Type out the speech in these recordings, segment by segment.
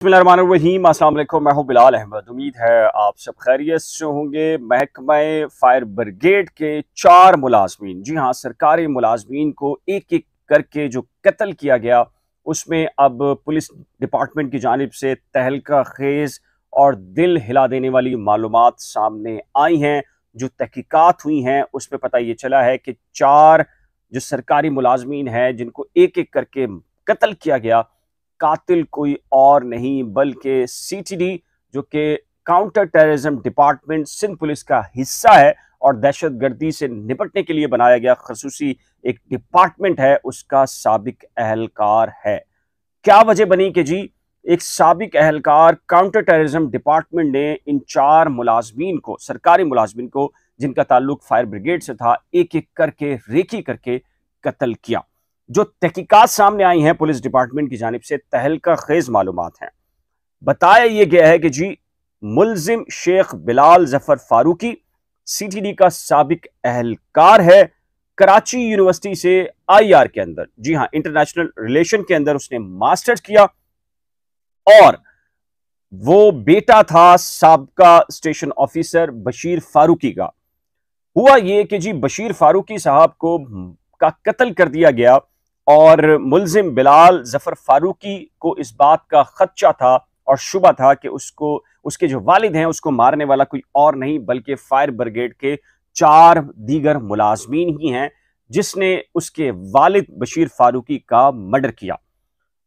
बिस्मिल्लाहिर्रहमानिर्रहीम, अस्सलाम वालेकुम। मैं हूं बिलाल अहमद। उम्मीद है आप सब खैरियत से होंगे। महकमा फायर ब्रिगेड के 4 मुलाजमीन, जी हाँ, सरकारी मुलाजमीन को एक एक करके जो कत्ल किया गया, उसमें अब पुलिस डिपार्टमेंट की जानिब से तहलका खेज और दिल हिला देने वाली मालूमात सामने आई हैं। जो तहकीकात हुई हैं उसमें पता ये चला है कि 4 जो सरकारी मुलाजमीन हैं जिनको एक एक करके कत्ल किया गया, कातिल कोई और नहीं बल्कि सीटीडी, जो कि counter terrorism department Sindh police का हिस्सा है और दहशतगर्दी से निपटने के लिए बनाया गया खसूसी एक डिपार्टमेंट है, उसका साबिक अहलकार है। क्या वजह बनी कि जी एक साबिक अहलकार काउंटर टेररिज्म डिपार्टमेंट ने इन 4 मुलाजमीन को, सरकारी मुलाजमीन को जिनका ताल्लुक फायर ब्रिगेड से था, एक एक करके रेकी करके कत्ल किया। जो तहकीकात सामने आई हैं पुलिस डिपार्टमेंट की जानिब से तहलका खेज मालूमात हैं। बताया यह गया है कि जी मुल्जिम शेख बिलाल जफर फारूकी सीटीडी का साबिक अहलकार है। कराची यूनिवर्सिटी से आईआर के अंदर, जी हां, इंटरनेशनल रिलेशन के अंदर उसने मास्टर्स किया और वो बेटा था साबका स्टेशन ऑफिसर बशीर फारूकी का। हुआ ये कि जी बशीर फारूकी साहब को का कत्ल कर दिया गया और मुल्जिम बिलाल जफर फारूकी को इस बात का खदशा था और शुबा था कि उसको, उसके जो वालिद हैं, उसको मारने वाला कोई और नहीं बल्कि फायर ब्रिगेड के 4 दीगर मुलाजमीन ही हैं, जिसने उसके वालिद बशीर फारूकी का मर्डर किया।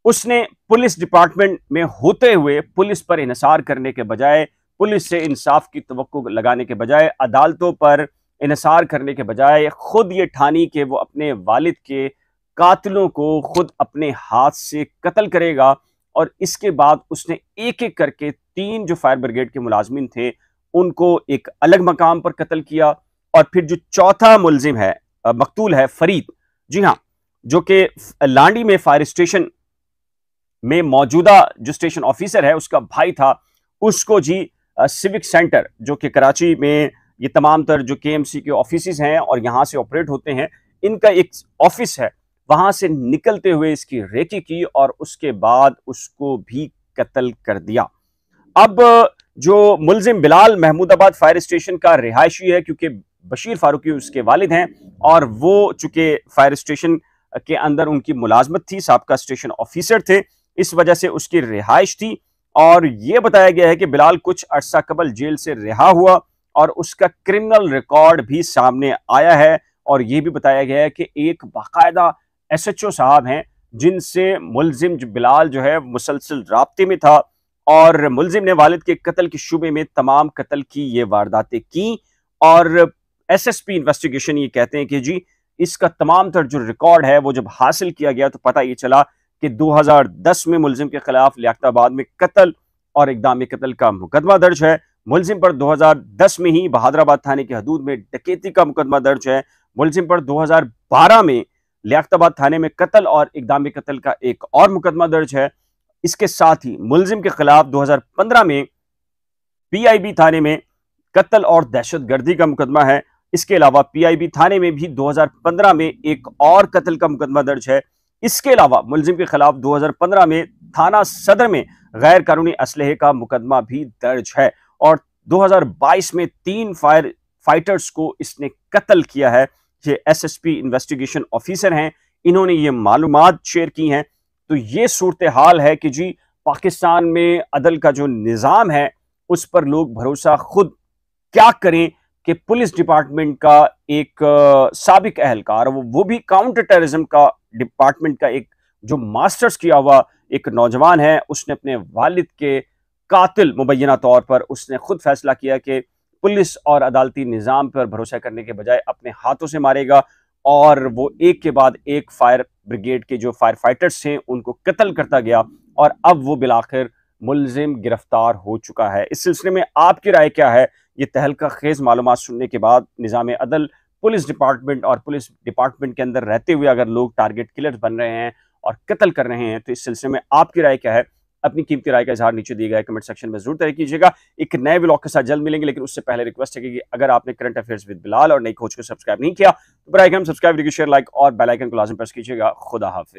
उसने पुलिस डिपार्टमेंट में होते हुए पुलिस पर इन्हिसार करने के बजाय, पुलिस से इंसाफ की तवक्को लगाने के बजाय, अदालतों पर इन्हिसार करने के बजाय खुद ये ठानी कि वो अपने वालिद के कातिलों को खुद अपने हाथ से कत्ल करेगा। और इसके बाद उसने एक एक करके 3 जो फायर ब्रिगेड के मुलाजमीन थे उनको एक अलग मकाम पर कत्ल किया। और फिर जो चौथा मुल्जिम है, मकतूल है फरीद, जी हाँ, जो कि लांडी में फायर स्टेशन में मौजूदा जो स्टेशन ऑफिसर है उसका भाई था, उसको जी सिविक सेंटर, जो कि कराची में ये तमाम तर जो केएमसी के ऑफिस हैं और यहाँ से ऑपरेट होते हैं, इनका एक ऑफिस है, वहां से निकलते हुए इसकी रेकी की और उसके बाद उसको भी कत्ल कर दिया। अब जो मुल्जिम बिलाल महमूदाबाद फायर स्टेशन का रिहायशी है, क्योंकि बशीर फारूकी उसके वालिद हैं और वो चूंकि फायर स्टेशन के अंदर उनकी मुलाजमत थी, साबका स्टेशन ऑफिसर थे, इस वजह से उसकी रिहाइश थी। और यह बताया गया है कि बिलाल कुछ अरसा कबल जेल से रिहा हुआ और उसका क्रिमिनल रिकॉर्ड भी सामने आया है। और यह भी बताया गया है कि एक बाकायदा एसएचओ साहब हैं जिनसे मुल्जिम बिलाल जो है मुसलसल राब्ते में था और मुल्जिम ने वालिद के कत्ल के शुबे में तमाम कत्ल की ये वारदातें की। और एसएसपी इन्वेस्टिगेशन ये कहते हैं कि जी इसका तमाम तर जो रिकॉर्ड है वो जब हासिल किया गया तो पता ये चला कि 2010 में मुल्जिम के खिलाफ लियाकताबाद में कत्ल और इक़दाम कत्ल का मुकदमा दर्ज है। मुल्जिम पर 2010 में ही बहादुराबाद थाने की हदूद में डकैती का मुकदमा दर्ज है। मुल्जिम पर 2012 में लियाकताबाद थाने में कत्ल और इक़दाम कत्ल का एक और मुकदमा दर्ज है। इसके साथ ही मुल्जिम के खिलाफ 2015 में पीआईबी थाने में कत्ल और दहशतगर्दी का मुकदमा है। इसके अलावा पीआईबी थाने में भी 2015 में एक और कत्ल का मुकदमा दर्ज है। इसके अलावा मुल्जिम के खिलाफ 2015 में थाना सदर में गैर कानूनी असलहे का मुकदमा भी दर्ज है। और 2022 में 3 फायर फाइटर्स को इसने कत्ल किया है। ये एसएसपी इन्वेस्टिगेशन ऑफिसर हैं, इन्होंने ये मालूमात शेयर की हैं। तो ये सूरत हाल है कि जी पाकिस्तान में अदल का जो निज़ाम है उस पर लोग भरोसा खुद क्या करें कि पुलिस डिपार्टमेंट का एक साबिक अहलकार, वो भी काउंटर टेररिज्म का डिपार्टमेंट का एक जो मास्टर्स किया हुआ एक नौजवान है, उसने अपने वालिद के कातिल मुबैना तौर पर उसने खुद फैसला किया कि पुलिस और अदालती निज़ाम पर भरोसा करने के बजाय अपने हाथों से मारेगा। और वो एक के बाद एक फायर ब्रिगेड के जो फायर फाइटर्स हैं उनको कत्ल करता गया और अब वो बिलाखिर मुल्जिम गिरफ्तार हो चुका है। इस सिलसिले में आपकी राय क्या है? ये तहलका खेज मालूमात सुनने के बाद निज़ाम अदल, पुलिस डिपार्टमेंट और पुलिस डिपार्टमेंट के अंदर रहते हुए अगर लोग टारगेट किलर्स बन रहे हैं और कत्ल कर रहे हैं, तो इस सिलसिले में आपकी राय क्या है? अपनी कीमती राय का इजहार नीचे दिए गए कमेंट सेक्शन में जरूर तय कीजिएगा। एक नए व्लॉग के साथ जल्द मिलेंगे, लेकिन उससे पहले रिक्वेस्ट है कि अगर आपने करंट अफेयर्स विद बिलाल और नई खोज को सब्सक्राइब नहीं किया तो बराए करम सब्सक्राइब, शेयर, लाइक और बेल आइकन को लाजम प्रेस कीजिएगा। खुदा हाफिज।